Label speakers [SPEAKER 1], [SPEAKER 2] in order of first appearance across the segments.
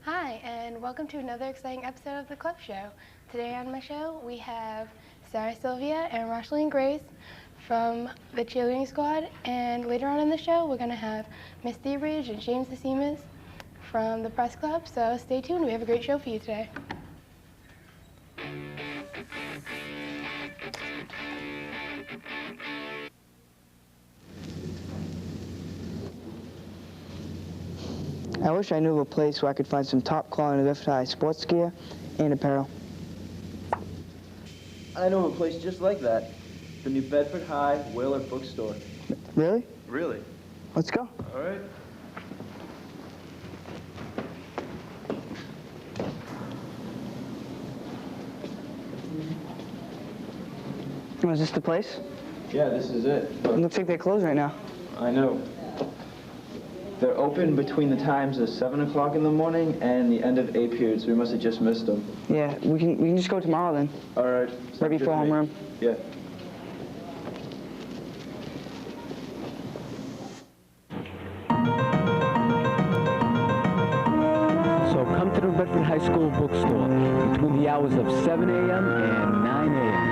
[SPEAKER 1] Hi, and welcome to another exciting episode of The Club Show. Today on my show, we have Sarah Sylvia and Rocheline Grace from the cheerleading squad, and later on in the show, we're going to have Miss Theobridge and James DeSimas from the press club, so stay tuned. We have a great show for you today.
[SPEAKER 2] I wish I knew of a place where I could find some top quality Bedford High sports gear and apparel.
[SPEAKER 3] I know of a place just like that. The New Bedford High Whaler Bookstore.
[SPEAKER 2] Really?
[SPEAKER 3] Really?
[SPEAKER 2] Let's go.
[SPEAKER 3] All right.
[SPEAKER 2] Oh, is this the place?
[SPEAKER 3] Yeah, this is it.
[SPEAKER 2] It looks like they're closed right now.
[SPEAKER 3] I know. They're open between the times of 7 o'clock in the morning and the end of A period, so we must have just missed them.
[SPEAKER 2] Yeah, we can just go tomorrow then.
[SPEAKER 3] All right.
[SPEAKER 2] Right before homeroom.
[SPEAKER 3] Yeah.
[SPEAKER 4] So come to the Bedford High School bookstore between the hours of 7 a.m. and 9 a.m.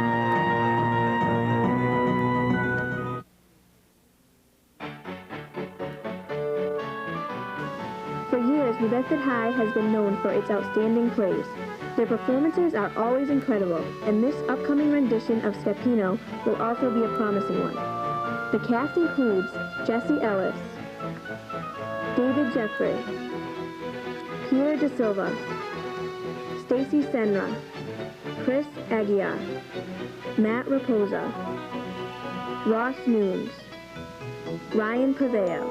[SPEAKER 5] For years, New Bedford High has been known for its outstanding plays. Their performances are always incredible, and this upcoming rendition of Scapino will also be a promising one. The cast includes Jesse Ellis, David Jeffrey, Peter De Silva, Stacy Senra, Chris Aguiar, Matt Raposa, Ross Nunes, Ryan Paveo,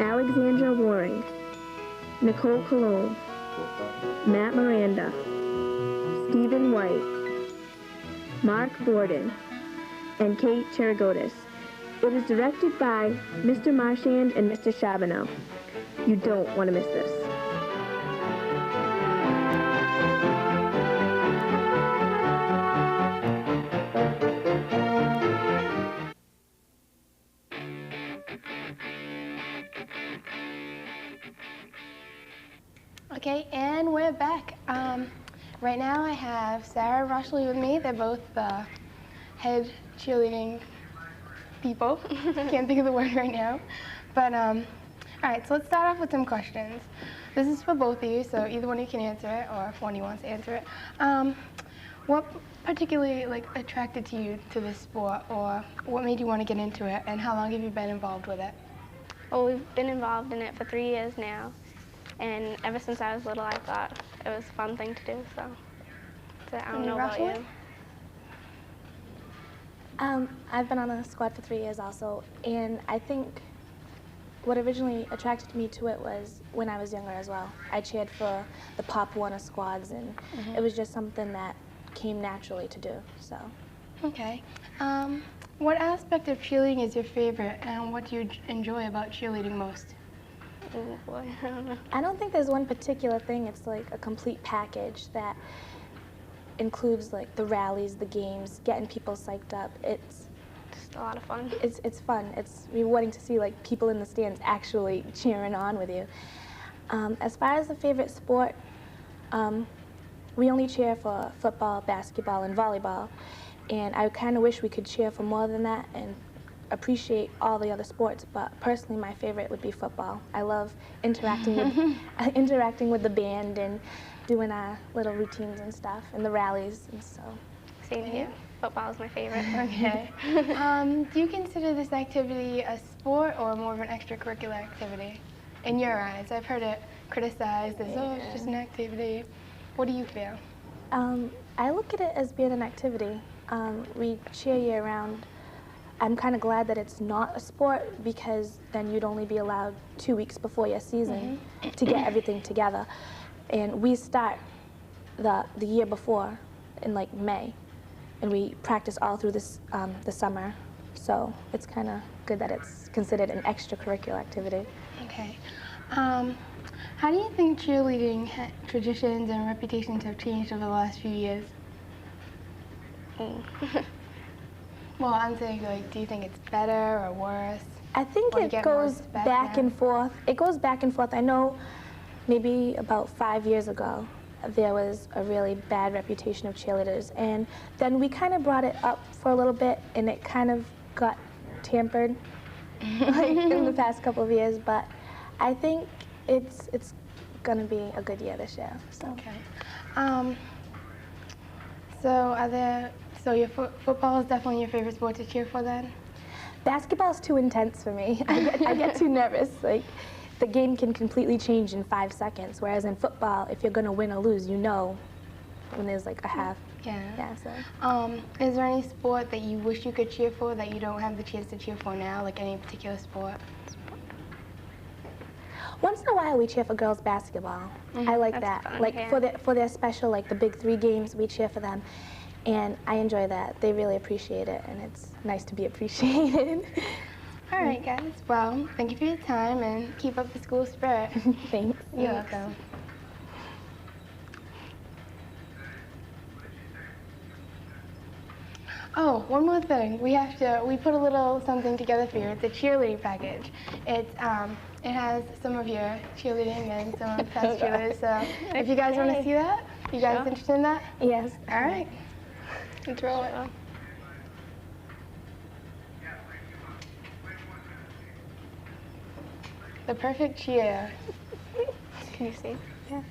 [SPEAKER 5] Alexandra Waring, Nicole Colon, Matt Miranda, Stephen White, Mark Borden, and Kate Cherigotis. It is directed by Mr. Marchand and Mr. Chabonneau. You don't want to miss this.
[SPEAKER 1] Okay, and we're back. Right now I have Sarah and Rocheline with me. They're both head cheerleading people. Can't think of the word right now. But, all right, so let's start off with some questions. This is for both of you, so either one of you can answer it, or if one of you wants to answer it. What particularly attracted to you to this sport, or what made you want to get into it, and how long have you been involved with it?
[SPEAKER 6] Well, we've been involved in it for 3 years now. And ever since I was little, I thought it was a fun thing to do, so I don't know about you.
[SPEAKER 7] I've been on a squad for 3 years also, and I think what originally attracted me to it was when I was younger as well. I cheered for the Pop Warner squads, and it was just something that came naturally to do, so.
[SPEAKER 1] Okay. What aspect of cheerleading is your favorite, and what do you enjoy about cheerleading most?
[SPEAKER 6] Oh boy, I don't know.
[SPEAKER 7] I don't think there's one particular thing. It's like a complete package that includes like the rallies, the games, getting people psyched up. It's
[SPEAKER 6] Just a lot of fun.
[SPEAKER 7] It's fun. It's rewarding to see like people in the stands actually cheering on with you. As far as the favorite sport, we only cheer for football, basketball, and volleyball. And I kind of wish we could cheer for more than that and appreciate all the other sports, but personally my favorite would be football. I love interacting with the band and doing our little routines and stuff and the rallies, and so.
[SPEAKER 6] Same here. football is my favorite.
[SPEAKER 1] Okay. Do you consider this activity a sport or more of an extracurricular activity? In your eyes, I've heard it criticized as, oh, it's just an activity. What do you feel?
[SPEAKER 7] I look at it as being an activity. We cheer year round. I'm kind of glad that it's not a sport, because then you'd only be allowed 2 weeks before your season to get everything together. And we start the year before in like May, and we practice all through this the summer. So it's kind of good that it's considered an extracurricular activity.
[SPEAKER 1] Okay. How do you think cheerleading traditions and reputations have changed over the last few years? Well, I'm saying, like, do you think it's better or worse?
[SPEAKER 7] I think
[SPEAKER 1] Or you
[SPEAKER 7] it
[SPEAKER 1] get more
[SPEAKER 7] goes
[SPEAKER 1] respect
[SPEAKER 7] back
[SPEAKER 1] now?
[SPEAKER 7] and forth. It goes back and forth. I know maybe about 5 years ago, there was a really bad reputation of cheerleaders. And then we kind of brought it up for a little bit, and it kind of got tampered like, in the past couple of years. But I think it's going to be a good year this year. So.
[SPEAKER 1] Okay. So your football is definitely your favorite sport to cheer for then?
[SPEAKER 7] Basketball is too intense for me. I get too nervous. Like, the game can completely change in 5 seconds, whereas in football, if you're going to win or lose, you know when there's like a half.
[SPEAKER 1] Yeah.
[SPEAKER 7] Yeah, so.
[SPEAKER 1] Is there any sport that you wish you could cheer for that you don't have the chance to cheer for now, like any particular sport?
[SPEAKER 7] Once in a while, we cheer for girls basketball. I like
[SPEAKER 6] That's
[SPEAKER 7] that.
[SPEAKER 6] fun,
[SPEAKER 7] Like
[SPEAKER 6] yeah.
[SPEAKER 7] for their special, like the big 3 games, we cheer for them, and I enjoy that. They really appreciate it, and it's nice to be appreciated.
[SPEAKER 1] All right, guys. Well, thank you for your time, and keep up the school spirit.
[SPEAKER 7] Thanks.
[SPEAKER 1] You're welcome. Oh, one more thing. We put a little something together for you. It's a cheerleading package. It has some of your cheerleading and some of past cheerleaders. So if you guys want to see that, you guys interested in that?
[SPEAKER 7] Yes.
[SPEAKER 1] All right. Let's roll it. The perfect cheer.
[SPEAKER 6] Can you see?
[SPEAKER 7] Yeah.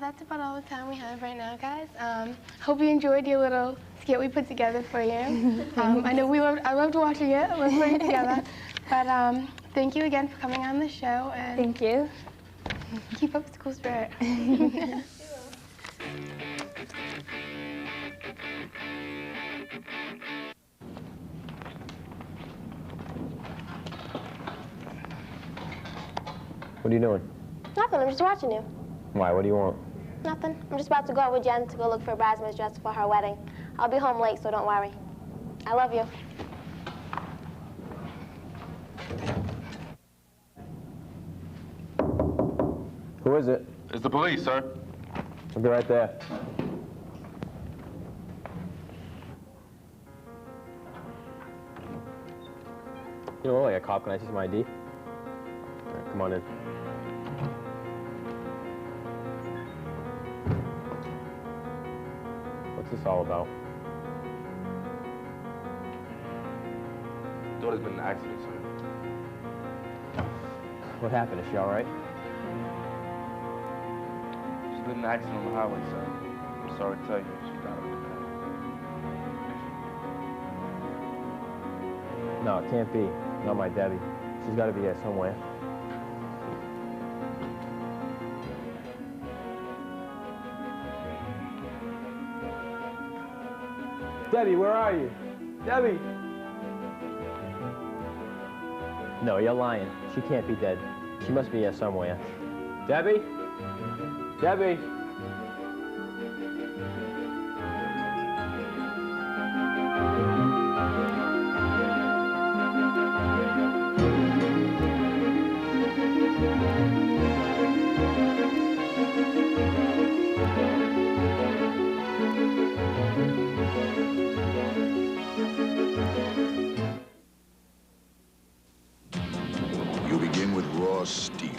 [SPEAKER 1] That's about all the time we have right now, guys. Hope you enjoyed your little skit we put together for you. I know I loved watching it. I loved putting it together. But thank you again for coming on the show. And
[SPEAKER 7] Thank you.
[SPEAKER 1] Keep up the school spirit.
[SPEAKER 4] What are you doing?
[SPEAKER 8] Nothing, I'm just watching you.
[SPEAKER 4] Why? What do you want?
[SPEAKER 8] Nothing. I'm just about to go out with Jen to go look for a bridesmaid's dress for her wedding. I'll be home late, so don't worry. I love you.
[SPEAKER 4] Who is it?
[SPEAKER 9] It's the police, sir.
[SPEAKER 4] I'll be right there. You don't look like a cop. Can I see some ID? All right, come on in. What's this all about?
[SPEAKER 9] daughter's been in an accident, sir.
[SPEAKER 4] What happened? Is she all right?
[SPEAKER 9] She's been in an accident on the highway, sir. I'm sorry to tell you, she died of the
[SPEAKER 4] No, it can't be. Not my Debbie. She's got to be here somewhere. Debbie, where are you? Debbie! No, you're lying. She can't be dead. She must be here somewhere. Debbie? Debbie?
[SPEAKER 10] You begin with raw steel.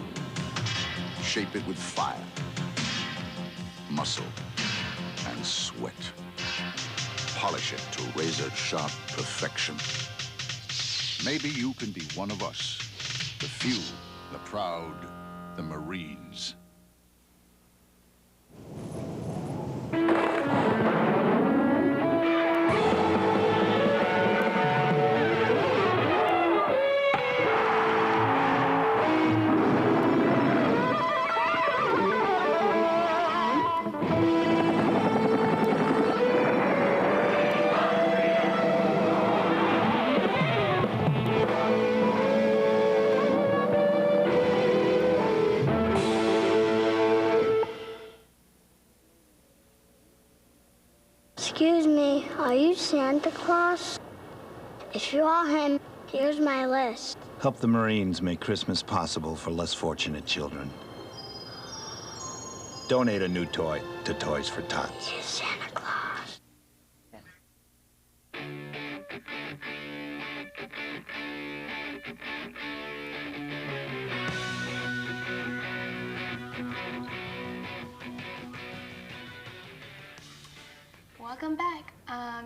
[SPEAKER 10] Shape it with fire, muscle, and sweat. Polish it to razor-sharp perfection. Maybe you can be one of us. The few, the proud, the Marines.
[SPEAKER 11] Excuse me, are you Santa Claus? If you are him, here's my list.
[SPEAKER 12] Help the Marines make Christmas possible for less fortunate children. Donate a new toy to Toys for Tots.
[SPEAKER 11] Here's Santa Claus.
[SPEAKER 1] Welcome back.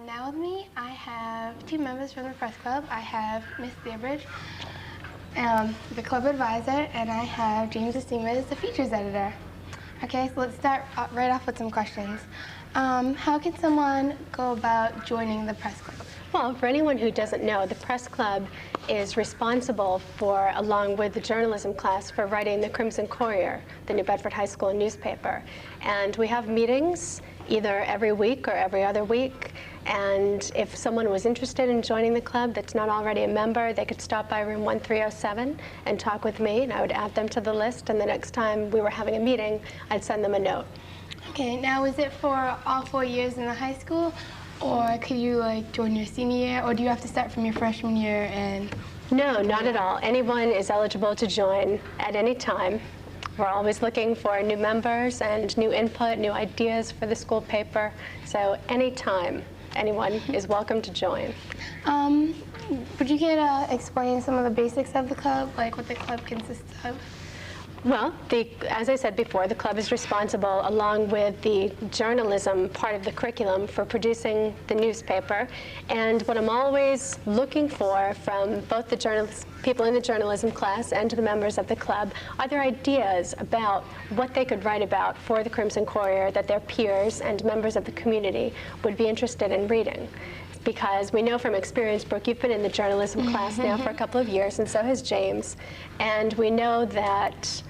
[SPEAKER 1] Now with me, I have two members from the press club. I have Miss Theobridge, the club advisor, and I have James Estemas, the features editor. Okay, so let's start right off with some questions. How can someone go about joining the press club?
[SPEAKER 13] Well, for anyone who doesn't know, the press club is responsible for, along with the journalism class, for writing the Crimson Courier, the New Bedford High School newspaper. And we have meetings either every week or every other week. And if someone was interested in joining the club that's not already a member, they could stop by room 1307 and talk with me, and I would add them to the list. And the next time we were having a meeting, I'd send them a note.
[SPEAKER 1] Okay, now is it for all 4 years in the high school? Or could you like join your senior year, or do you have to start from your freshman year and...
[SPEAKER 13] No, not at all. Anyone is eligible to join at any time. We're always looking for new members and new input, new ideas for the school paper. So anytime, anyone is welcome to join.
[SPEAKER 1] Would you care to explain some of the basics of the club, like what the club consists of?
[SPEAKER 13] Well, as I said before, the club is responsible, along with the journalism part of the curriculum, for producing the newspaper. And what I'm always looking for from both the people in the journalism class and to the members of the club are their ideas about what they could write about for the Crimson Courier that their peers and members of the community would be interested in reading. Because we know from experience, Brooke, you've been in the journalism class now for a couple of years, and so has James. And we know that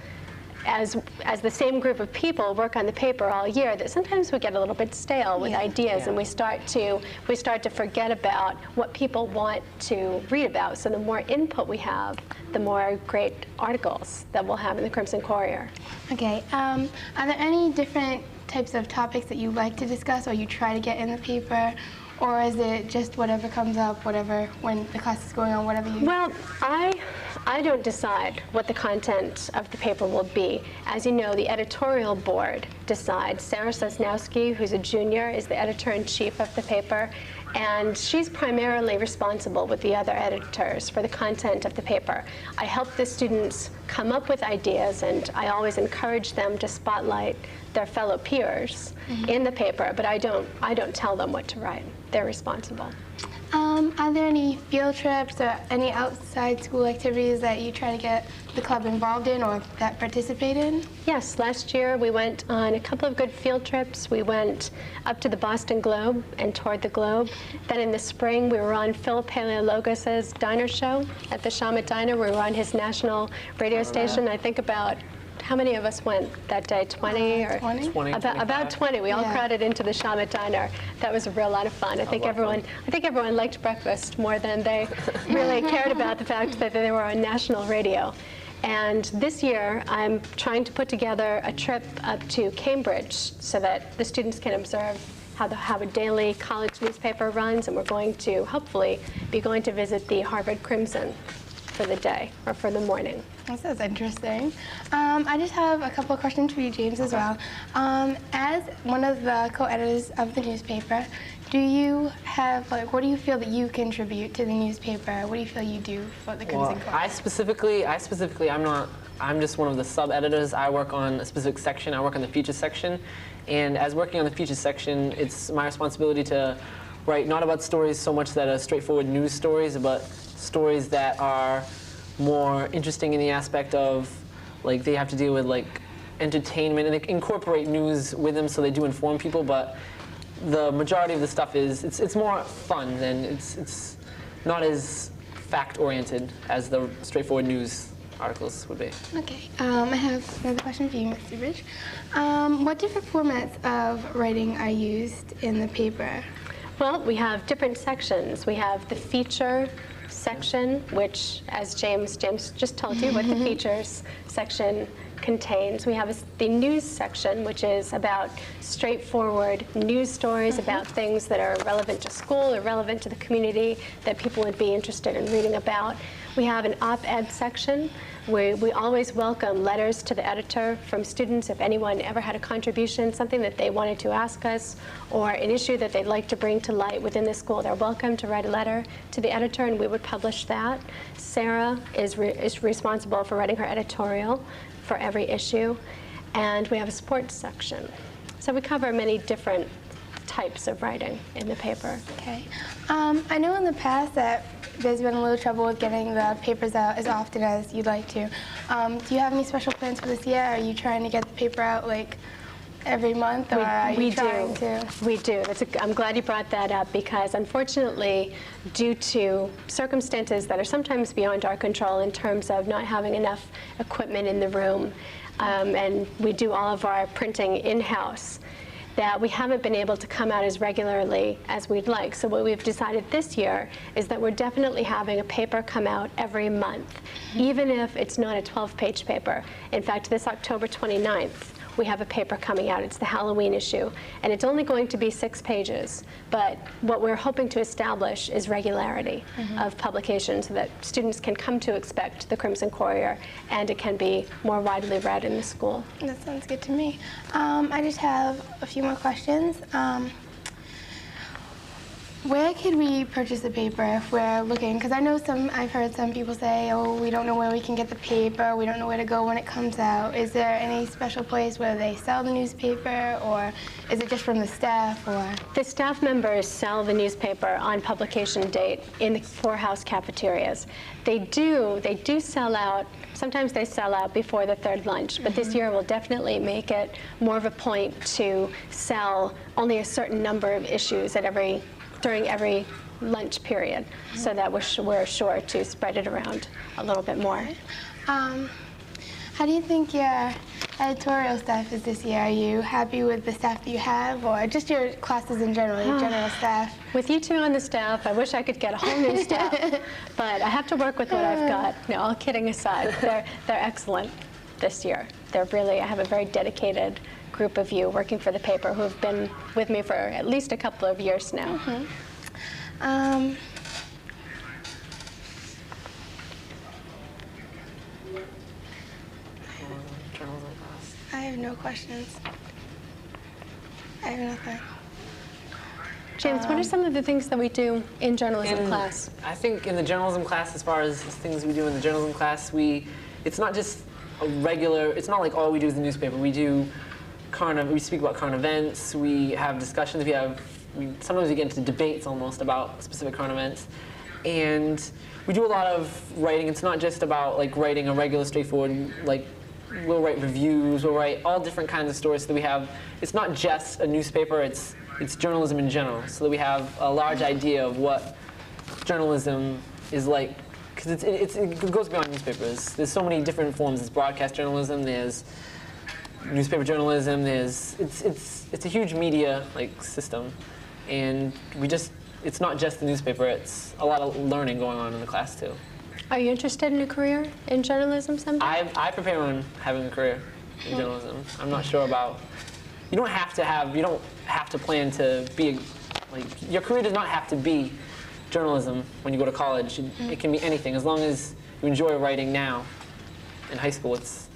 [SPEAKER 13] as the same group of people work on the paper all year, that sometimes we get a little bit stale with ideas, and we start to forget about what people want to read about. So the more input we have, the more great articles that we'll have in the Crimson Courier.
[SPEAKER 1] Okay, are there any different types of topics that you like to discuss or you try to get in the paper? Or is it just whatever comes up, whatever, when the class is going on, whatever you...
[SPEAKER 13] Well, I don't decide what the content of the paper will be. As you know, the editorial board decides. Sarah Sosnowski, who's a junior, is the editor-in-chief of the paper, and she's primarily responsible with the other editors for the content of the paper. I help the students come up with ideas, and I always encourage them to spotlight their fellow peers in the paper, but I don't tell them what to write. They're responsible.
[SPEAKER 1] Are there any field trips or any outside school activities that you try to get the club involved in or that participate in?
[SPEAKER 13] Yes, last year we went on a couple of good field trips. We went up to the Boston Globe and toured the Globe. Then in the spring we were on Phil Paleologos' diner show at the Shawmut Diner. We were on his national radio station. I think about, how many of us went that day? 20 or
[SPEAKER 1] 20?
[SPEAKER 13] About 20. We all crowded into the Shawmut Diner. That was a real lot of fun. I think everyone liked breakfast more than they really cared about the fact that they were on national radio. And this year, I'm trying to put together a trip up to Cambridge so that the students can observe how a daily college newspaper runs, and we're going to hopefully be going to visit the Harvard Crimson for the day or for the morning.
[SPEAKER 1] That sounds interesting. I just have a couple of questions for you, James, as well. As one of the co-editors of the newspaper, do you have, like, what do you feel that you contribute to the newspaper? What do you feel you do for the Crimson Club?
[SPEAKER 14] I specifically, I'm just one of the sub-editors. I work on a specific section. I work on the features section. And as working on the features section, it's my responsibility to write not about stories so much that are straightforward news stories, but stories that are more interesting in the aspect of, like, they have to deal with, like, entertainment, and they incorporate news with them, so they do inform people, but the majority of the stuff is, it's more fun than, it's not as fact-oriented as the straightforward news articles would be.
[SPEAKER 1] Okay, I have another question for you, Mr. Bridge. What different formats of writing are used in the paper?
[SPEAKER 13] Well, we have different sections. We have the feature section, which, as James just told you what the features section contains. We have the news section, which is about straightforward news stories about things that are relevant to school or relevant to the community that people would be interested in reading about. We have an op-ed section where we always welcome letters to the editor from students if anyone ever had a contribution, something that they wanted to ask us, or an issue that they'd like to bring to light within the school. They're welcome to write a letter to the editor, and we would publish that. Sarah is responsible for writing her editorial for every issue, and we have a sports section. So we cover many different types of writing in the paper.
[SPEAKER 1] Okay. I know in the past that there's been a little trouble with getting the papers out as often as you'd like to. Do you have any special plans for this year? Are you trying to get the paper out, like, every month, or are you trying to?
[SPEAKER 13] We do. I'm glad you brought that up, because unfortunately, due to circumstances that are sometimes beyond our control in terms of not having enough equipment in the room, and we do all of our printing in-house, that we haven't been able to come out as regularly as we'd like. So what we've decided this year is that we're definitely having a paper come out every month, even if it's not a 12-page paper. In fact, this October 29th, we have a paper coming out. It's the Halloween issue, and it's only going to be 6 pages. But what we're hoping to establish is regularity of publication so that students can come to expect the Crimson Courier, and it can be more widely read in the school.
[SPEAKER 1] That sounds good to me. I just have a few more questions. Where could we purchase the paper if we're looking? Because I've heard some people say, oh, we don't know where we can get the paper, we don't know where to go when it comes out. Is there any special place where they sell the newspaper, or is it just from the staff, or?
[SPEAKER 13] The staff members sell the newspaper on publication date in the poorhouse cafeterias. They do sell out. Sometimes they sell out before the third lunch, but this year we'll definitely make it more of a point to sell only a certain number of issues during every lunch period, so that we're sure to spread it around a little bit more.
[SPEAKER 1] How do you think your editorial staff is this year? Are you happy with the staff that you have, or just your classes in general, your general staff?
[SPEAKER 13] With you two on the staff, I wish I could get a whole new staff, but I have to work with what I've got. No, all kidding aside, they're excellent this year. I have a very dedicated group of you working for the paper who have been with me for at least a couple of years now.
[SPEAKER 1] I have no questions. I have nothing.
[SPEAKER 13] James, what are some of the things that we do in journalism class?
[SPEAKER 14] I think in the journalism class, as far as things we do in the journalism class, it's not just it's not like all we do is the newspaper. We speak about current events, we have discussions, we have sometimes we get into debates almost about specific current events. And we do a lot of writing. It's not just about like writing a regular straightforward, like we'll write reviews, we'll write all different kinds of stories so that we have, it's not just a newspaper, it's journalism in general, so that we have a large idea of what journalism is like. Because it goes beyond newspapers. There's so many different forms. There's broadcast journalism, there's newspaper journalism, it's a huge media like system. And it's not just the newspaper, it's a lot of learning going on in the class too.
[SPEAKER 13] Are you interested in a career in journalism someday?
[SPEAKER 14] I prepare on having a career in journalism. I'm not sure about, you don't have to plan to be, your career does not have to be journalism when you go to college. It can be anything, as long as you enjoy writing now. In high school, it's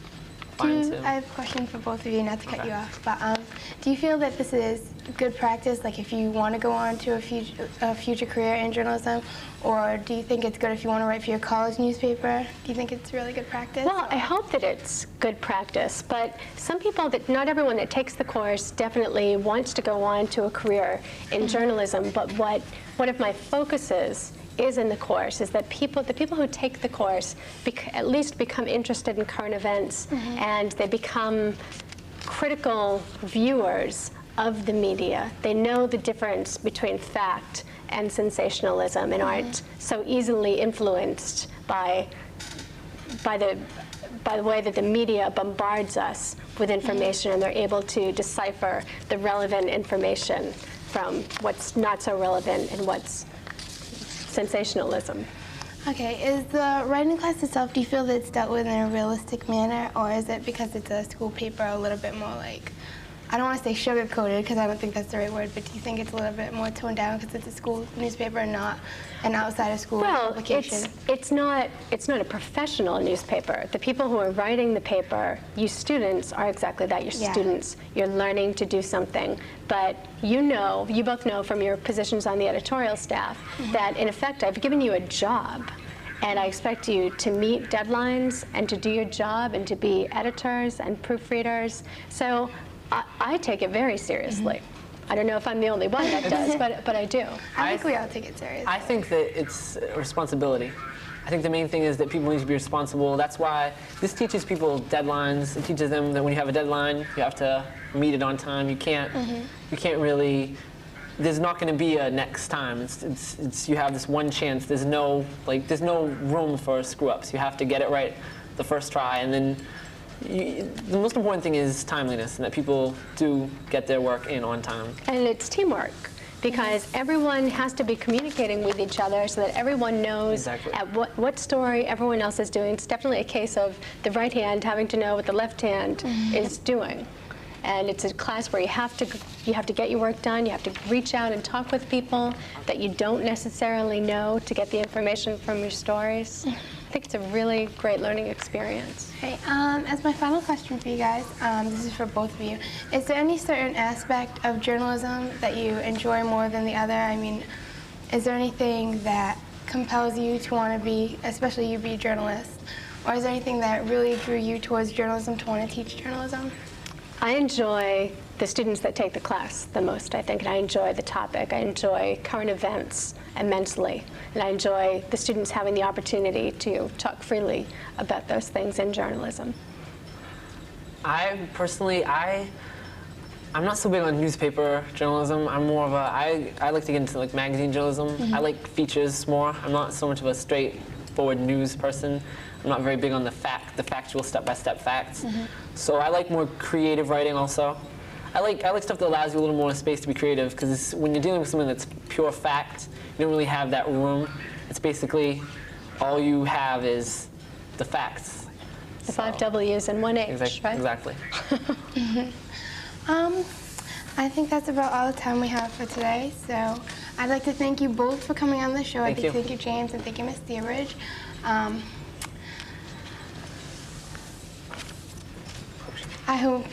[SPEAKER 14] fine too.
[SPEAKER 1] I have a question for both of you, not to cut you off, but do you feel that this is good practice, like if you want to go on to a future career in journalism, or do you think it's good if you want to write for your college newspaper? Do you think it's really good practice?
[SPEAKER 13] Well, I hope that it's good practice, but some people, not everyone that takes the course definitely wants to go on to a career in journalism, but what one of my focuses is in the course is that the people who take the course at least become interested in current events, and they become critical viewers of the media. They know the difference between fact and sensationalism and aren't so easily influenced by the way that the media bombards us with information, and they're able to decipher the relevant information from what's not so relevant and what's sensationalism.
[SPEAKER 1] Okay, is the writing class itself, do you feel that it's dealt with in a realistic manner, or is it because it's a school paper a little bit more like, I don't want to say sugar-coated because I don't think that's the right word, but do you think it's a little bit more toned down because it's a school newspaper and not an outside-of-school publication?
[SPEAKER 13] It's not a professional newspaper. The people who are writing the paper, you students, are exactly that. You're students. You're learning to do something. But you both know from your positions on the editorial staff that, in effect, I've given you a job. And I expect you to meet deadlines and to do your job and to be editors and proofreaders. So I take it very seriously. I don't know if I'm the only one that does, but I do.
[SPEAKER 1] I think we all take it seriously.
[SPEAKER 14] I think that it's a responsibility. I think the main thing is that people need to be responsible. That's why this teaches people deadlines. It teaches them that when you have a deadline, you have to meet it on time. You can't really, there's not going to be a next time. It's you have this one chance. There's no room for screw-ups. You have to get it right the first try, and then the most important thing is timeliness, and that people do get their work in on time.
[SPEAKER 13] And it's teamwork, because everyone has to be communicating with each other so that everyone knows at what story everyone else is doing. It's definitely a case of the right hand having to know what the left hand is doing. And it's a class where you have to get your work done. You have to reach out and talk with people that you don't necessarily know to get the information from your stories. I think it's a really great learning experience.
[SPEAKER 1] Okay, as my final question for you guys, this is for both of you, is there any certain aspect of journalism that you enjoy more than the other? I mean, is there anything that compels you to want to be, especially you be a journalist, or is there anything that really drew you towards journalism to want to teach journalism?
[SPEAKER 13] I enjoy the students that take the class the most, I think, and I enjoy the topic. I enjoy current events immensely, and I enjoy the students having the opportunity to talk freely about those things in journalism.
[SPEAKER 14] I personally, I'm not so big on newspaper journalism. I'm more of a, I like to get into like magazine journalism. I like features more. I'm not so much of a straightforward news person. I'm not very big on the factual step-by-step facts. So I like more creative writing also. I like stuff that allows you a little more space to be creative, because when you're dealing with something that's pure fact, you don't really have that room. It's basically all you have is the facts.
[SPEAKER 13] The 5 W's and 1 H, right?
[SPEAKER 14] Exactly.
[SPEAKER 1] I think that's about all the time we have for today. So I'd like to thank you both for coming on the show. I'd like to thank you, James, and thank you, Ms. Theobridge. I hope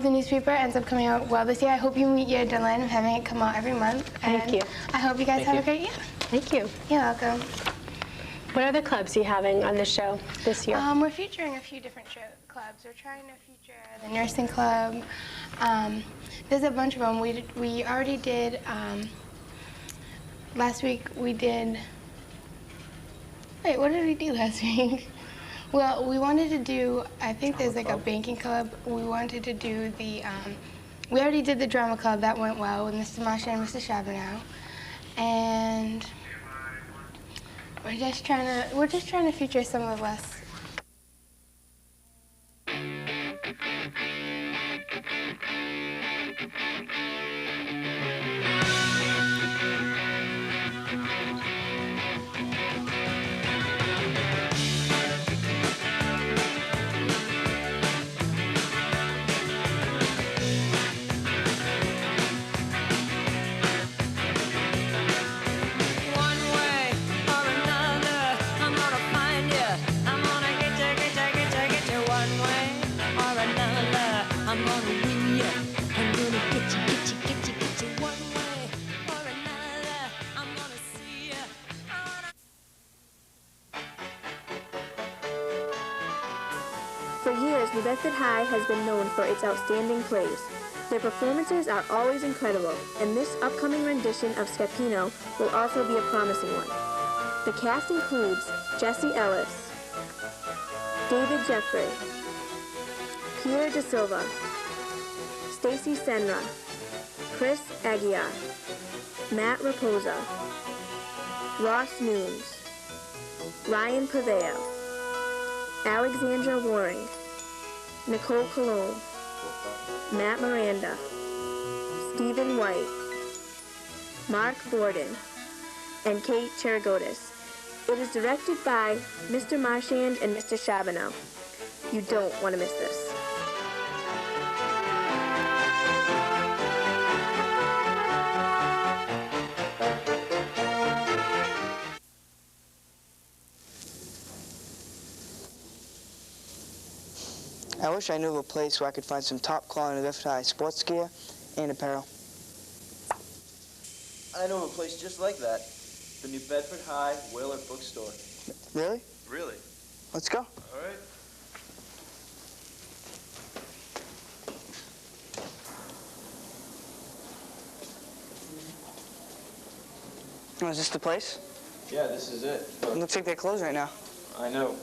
[SPEAKER 1] the newspaper ends up coming out well this year. I hope you meet your deadline of having it come out every month.
[SPEAKER 13] Thank you.
[SPEAKER 1] I hope you guys have a great year.
[SPEAKER 13] Thank you.
[SPEAKER 1] You're welcome.
[SPEAKER 13] What other clubs are you having on the show this year?
[SPEAKER 1] We're featuring a few different clubs. We're trying to feature the nursing club. There's a bunch of them. We already did, last week we did, wait, what did we do last week? Well, we wanted to do, I think there's like a banking club. We wanted to do the, we already did the drama club. That went well with Mr. Marsha and Mr. Chabonneau. And we're just trying to feature some of the less.
[SPEAKER 5] For years, New Bedford High has been known for its outstanding plays. Their performances are always incredible, and this upcoming rendition of Scapino will also be a promising one. The cast includes Jesse Ellis, David Jeffrey, Pierre De Silva, Stacy Senra, Chris Aguiar, Matt Raposa, Ross Nunes, Ryan Paveo, Alexandra Waring, Nicole Colon, Matt Miranda, Stephen White, Mark Gordon, and Kate Cherigotis. It is directed by Mr. Marchand and Mr. Chabonneau. You don't want to miss this.
[SPEAKER 2] I wish I knew of a place where I could find some top quality New Bedford High sports gear and apparel.
[SPEAKER 3] I know of a place just like that. The New Bedford High Whaler Bookstore.
[SPEAKER 2] Really?
[SPEAKER 3] Really?
[SPEAKER 2] Let's go.
[SPEAKER 3] All right.
[SPEAKER 2] Oh, is this the place?
[SPEAKER 3] Yeah, this is it.
[SPEAKER 2] It looks like they're closed right now.
[SPEAKER 3] I know.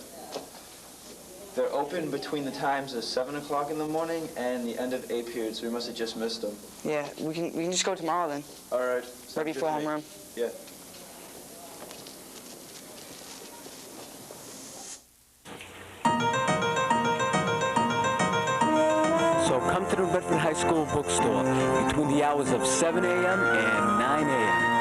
[SPEAKER 3] They're open between the times of 7 o'clock in the morning and the end of A period, so we must have just missed them.
[SPEAKER 2] Yeah, we can just go tomorrow then.
[SPEAKER 3] All right.
[SPEAKER 2] Right before homeroom.
[SPEAKER 3] Yeah.
[SPEAKER 4] So come to the Bedford High School bookstore between the hours of 7 a.m. and 9 a.m.